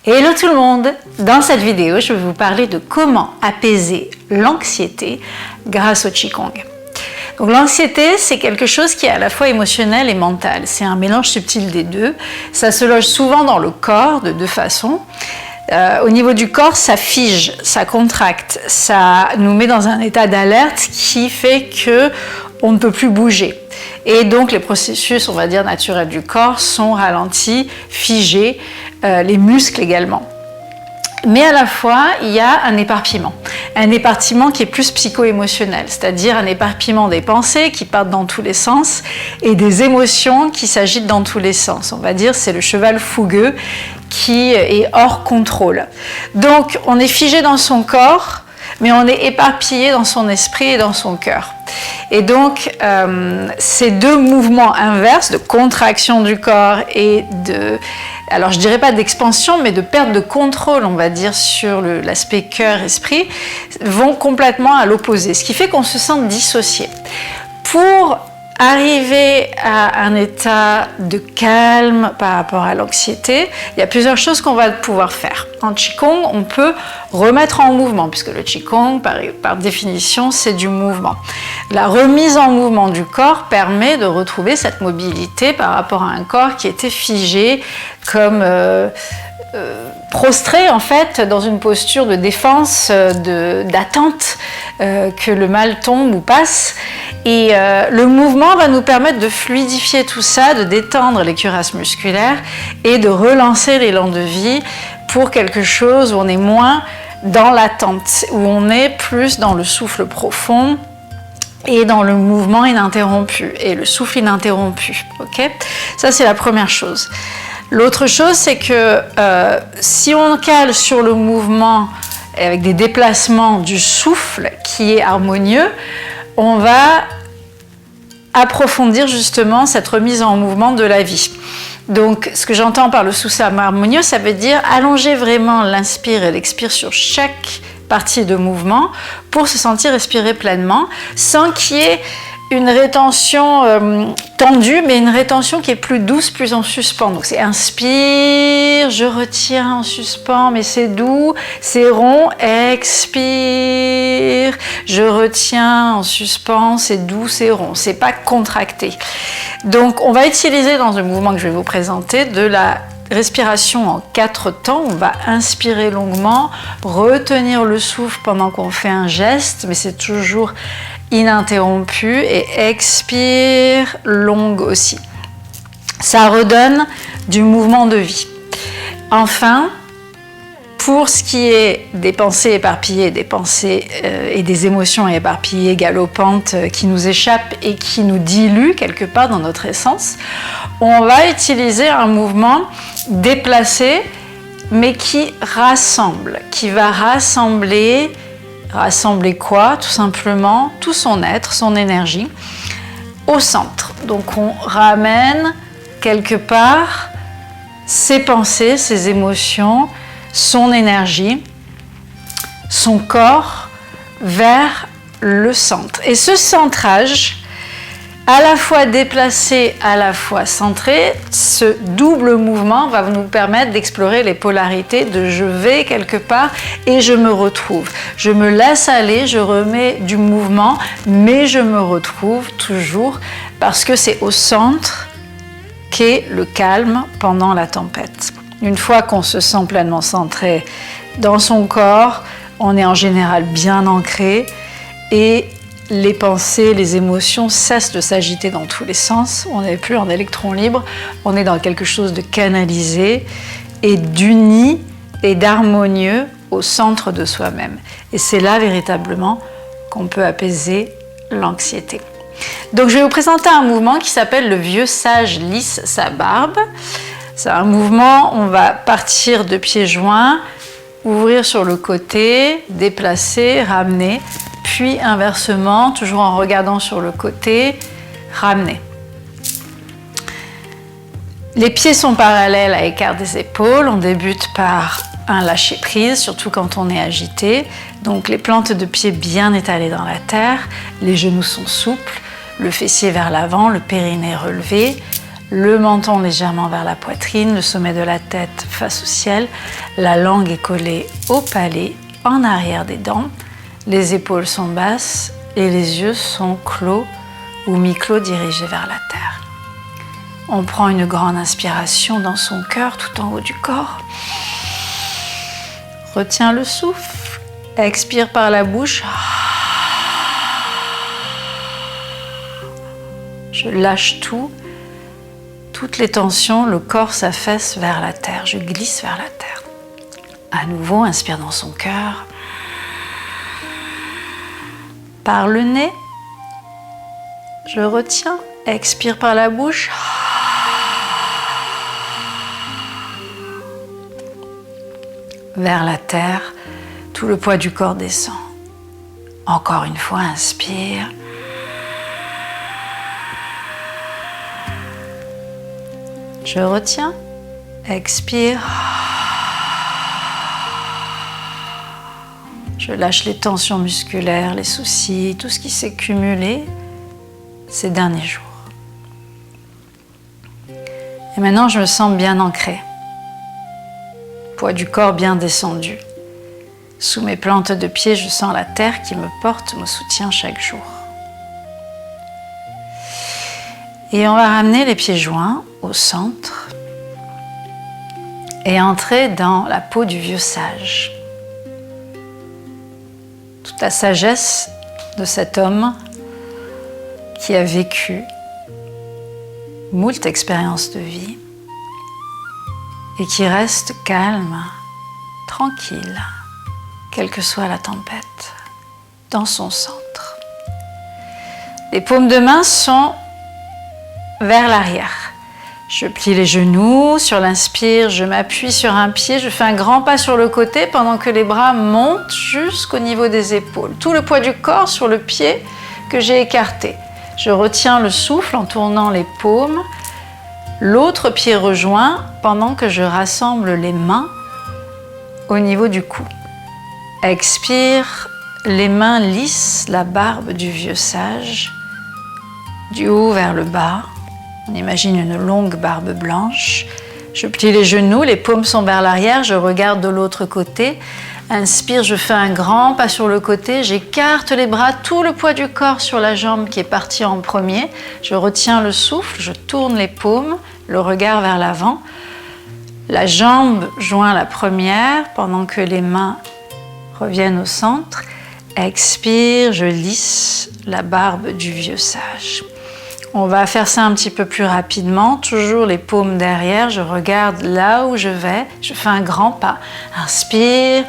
Hello tout le monde! Dans cette vidéo, je vais vous parler de comment apaiser l'anxiété grâce au Qigong. Donc l'anxiété, c'est quelque chose qui est à la fois émotionnel et mental. C'est un mélange subtil des deux. Ça se loge souvent dans le corps de deux façons. Au niveau du corps, ça fige, ça contracte, ça nous met dans un état d'alerte qui fait que on ne peut plus bouger. Et donc les processus, on va dire, naturels du corps sont ralentis, figés, les muscles également. Mais à la fois, il y a un éparpillement qui est plus psycho-émotionnel, c'est-à-dire un éparpillement des pensées qui partent dans tous les sens et des émotions qui s'agitent dans tous les sens. On va dire c'est le cheval fougueux qui est hors contrôle. Donc on est figé dans son corps, mais on est éparpillé dans son esprit et dans son cœur. Et donc, ces deux mouvements inverses de contraction du corps et de, alors je dirais pas d'expansion, mais de perte de contrôle, on va dire, sur l'aspect cœur-esprit, vont complètement à l'opposé, ce qui fait qu'on se sent dissocié. Pour arriver à un état de calme par rapport à l'anxiété, il y a plusieurs choses qu'on va pouvoir faire. En Qigong, on peut remettre en mouvement, puisque le Qigong, par définition, c'est du mouvement. La remise en mouvement du corps permet de retrouver cette mobilité par rapport à un corps qui était figé, comme prostré en fait dans une posture de défense, d'attente que le mal tombe ou passe. Et le mouvement va nous permettre de fluidifier tout ça, de détendre les cuirasses musculaires et de relancer l'élan de vie pour quelque chose où on est moins dans l'attente, où on est plus dans le souffle profond et dans le mouvement ininterrompu et le souffle ininterrompu. Okay ? Ça, c'est la première chose. L'autre chose, c'est que si on cale sur le mouvement avec des déplacements du souffle qui est harmonieux, on va approfondir justement cette remise en mouvement de la vie. Donc, ce que j'entends par le souffle harmonieux, ça veut dire allonger vraiment l'inspire et l'expire sur chaque partie de mouvement pour se sentir respirer pleinement, sans qu'il y ait une rétention tendue, mais une rétention qui est plus douce, plus en suspens. Donc c'est inspire, je retiens en suspens, mais c'est doux, c'est rond, expire, je retiens en suspens, c'est doux, c'est rond, c'est pas contracté. Donc on va utiliser dans le mouvement que je vais vous présenter de la respiration en 4 temps. On va inspirer longuement, retenir le souffle pendant qu'on fait un geste, mais c'est toujours ininterrompu, et expire longue aussi. Ça redonne du mouvement de vie. Enfin, pour ce qui est des pensées éparpillées, des pensées et des émotions éparpillées, galopantes, qui nous échappent et qui nous diluent quelque part dans notre essence, on va utiliser un mouvement déplacé, mais qui rassemble, qui va rassembler quoi? Tout simplement tout son être, son énergie au centre. Donc on ramène quelque part ses pensées, ses émotions, son énergie, son corps vers le centre. Et ce centrage, à la fois déplacé, à la fois centré, ce double mouvement va nous permettre d'explorer les polarités de je vais quelque part et je me retrouve. Je me laisse aller, je remets du mouvement, mais je me retrouve toujours parce que c'est au centre qu'est le calme pendant la tempête. Une fois qu'on se sent pleinement centré dans son corps, on est en général bien ancré et les pensées, les émotions cessent de s'agiter dans tous les sens. On n'est plus en électron libre, on est dans quelque chose de canalisé et d'uni et d'harmonieux au centre de soi-même. Et c'est là véritablement qu'on peut apaiser l'anxiété. Donc je vais vous présenter un mouvement qui s'appelle le vieux sage lisse sa barbe. C'est un mouvement, on va partir de pieds joints, ouvrir sur le côté, déplacer, ramener, puis inversement, toujours en regardant sur le côté, ramener. Les pieds sont parallèles à l'écart des épaules. On débute par un lâcher-prise, surtout quand on est agité. Donc les plantes de pied bien étalées dans la terre, les genoux sont souples, le fessier vers l'avant, le périnée relevé, le menton légèrement vers la poitrine, le sommet de la tête face au ciel, la langue est collée au palais, en arrière des dents, les épaules sont basses et les yeux sont clos ou mi-clos dirigés vers la terre. On prend une grande inspiration dans son cœur tout en haut du corps. Retiens le souffle, expire par la bouche. Je lâche tout, toutes les tensions, le corps s'affaisse vers la terre, je glisse vers la terre. À nouveau, inspire dans son cœur. Par le nez, je retiens, expire par la bouche. Vers la terre, tout le poids du corps descend. Encore une fois, inspire. Je retiens, expire. Je lâche les tensions musculaires, les soucis, tout ce qui s'est cumulé ces derniers jours. Et maintenant, je me sens bien ancrée. Poids du corps bien descendu. Sous mes plantes de pied, je sens la terre qui me porte, me soutient chaque jour. Et on va ramener les pieds joints au centre et entrer dans la peau du vieux sage. Toute la sagesse de cet homme qui a vécu moult expériences de vie et qui reste calme, tranquille, quelle que soit la tempête, dans son centre. Les paumes de main sont vers l'arrière. Je plie les genoux, sur l'inspire, je m'appuie sur un pied, je fais un grand pas sur le côté pendant que les bras montent jusqu'au niveau des épaules. Tout le poids du corps sur le pied que j'ai écarté. Je retiens le souffle en tournant les paumes. L'autre pied rejoint pendant que je rassemble les mains au niveau du cou. Expire, les mains lissent la barbe du vieux sage, du haut vers le bas. On imagine une longue barbe blanche. Je plie les genoux, les paumes sont vers l'arrière, je regarde de l'autre côté. Inspire, je fais un grand pas sur le côté, j'écarte les bras, tout le poids du corps sur la jambe qui est partie en premier. Je retiens le souffle, je tourne les paumes, le regard vers l'avant. La jambe joint la première pendant que les mains reviennent au centre. Expire, je lisse la barbe du vieux sage. On va faire ça un petit peu plus rapidement, toujours les paumes derrière, je regarde là où je vais, je fais un grand pas. Inspire,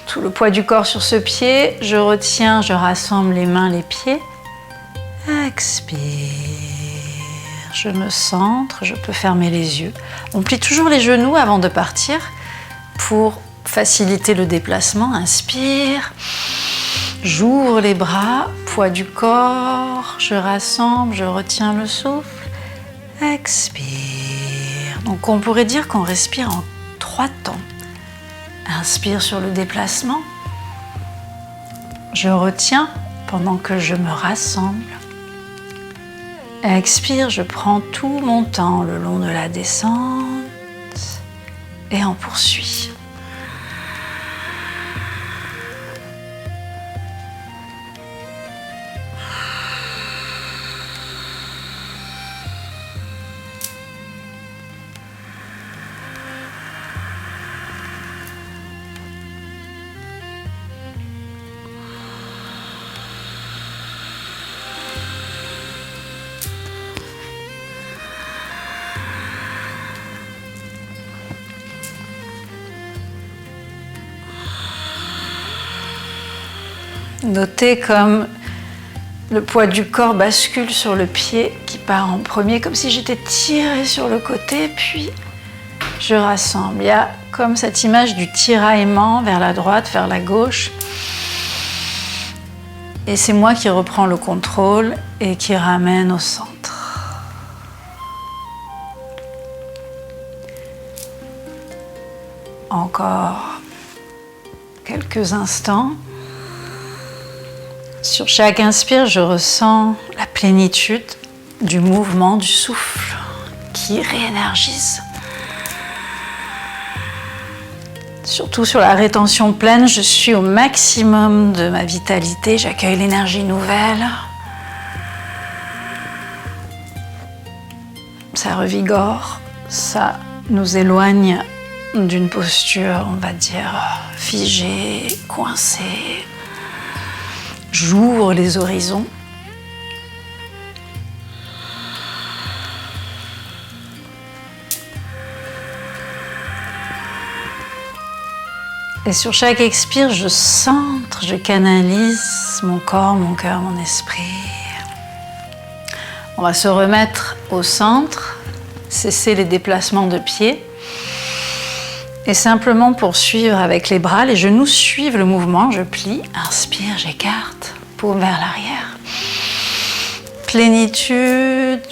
tout le poids du corps sur ce pied, je retiens, je rassemble les mains, les pieds. Expire, je me centre, je peux fermer les yeux. On plie toujours les genoux avant de partir pour faciliter le déplacement. Inspire. J'ouvre les bras, poids du corps, je rassemble, je retiens le souffle, expire. Donc on pourrait dire qu'on respire en 3 temps. Inspire sur le déplacement, je retiens pendant que je me rassemble. Expire, je prends tout mon temps le long de la descente et on poursuit. Notez comme le poids du corps bascule sur le pied qui part en premier, comme si j'étais tirée sur le côté, puis je rassemble. Il y a comme cette image du tiraillement vers la droite, vers la gauche. Et c'est moi qui reprends le contrôle et qui ramène au centre. Encore quelques instants. Sur chaque inspire, je ressens la plénitude du mouvement, du souffle qui réénergise. Surtout sur la rétention pleine, je suis au maximum de ma vitalité, j'accueille l'énergie nouvelle. Ça revigore, ça nous éloigne d'une posture, on va dire, figée, coincée. J'ouvre les horizons. Et sur chaque expire, je centre, je canalise mon corps, mon cœur, mon esprit. On va se remettre au centre, cesser les déplacements de pieds et simplement poursuivre avec les bras. Les genoux suivent le mouvement, je plie, inspire, j'écarte, paume vers l'arrière. Plénitude,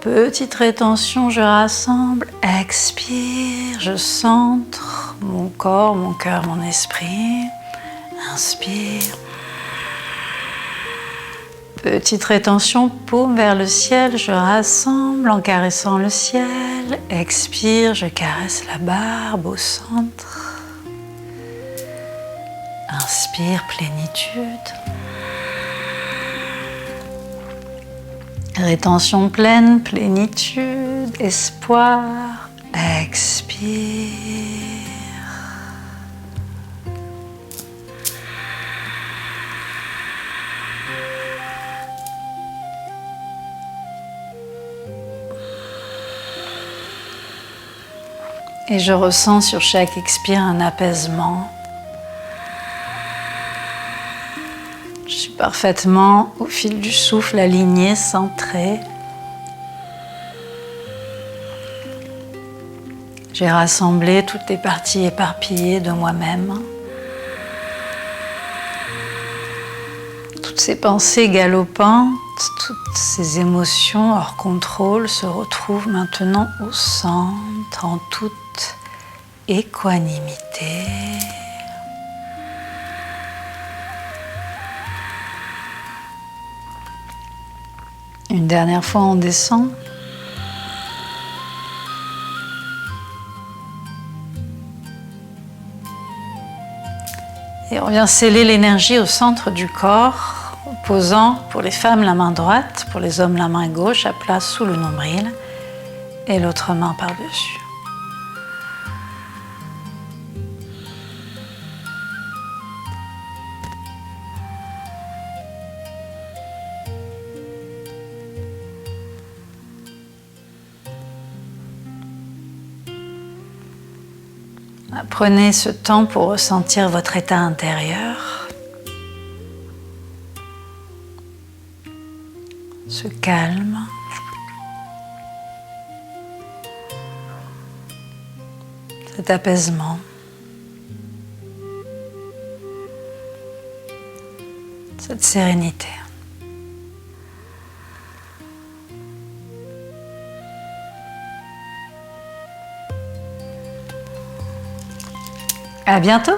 petite rétention, je rassemble, expire, je centre mon corps, mon cœur, mon esprit. Inspire. Petite rétention, paume vers le ciel, je rassemble en caressant le ciel. Expire, je caresse la barbe au centre. Inspire, plénitude. Rétention pleine, plénitude, espoir. Expire. Et je ressens sur chaque expire un apaisement. Je suis parfaitement au fil du souffle, alignée, centrée. J'ai rassemblé toutes les parties éparpillées de moi-même. Toutes ces pensées galopantes, toutes ces émotions hors contrôle se retrouvent maintenant au centre, en toute équanimité. Une dernière fois, on descend. Et on vient sceller l'énergie au centre du corps, posant pour les femmes la main droite, pour les hommes la main gauche à plat sous le nombril et l'autre main par-dessus. Prenez ce temps pour ressentir votre état intérieur, ce calme, cet apaisement, cette sérénité. À bientôt!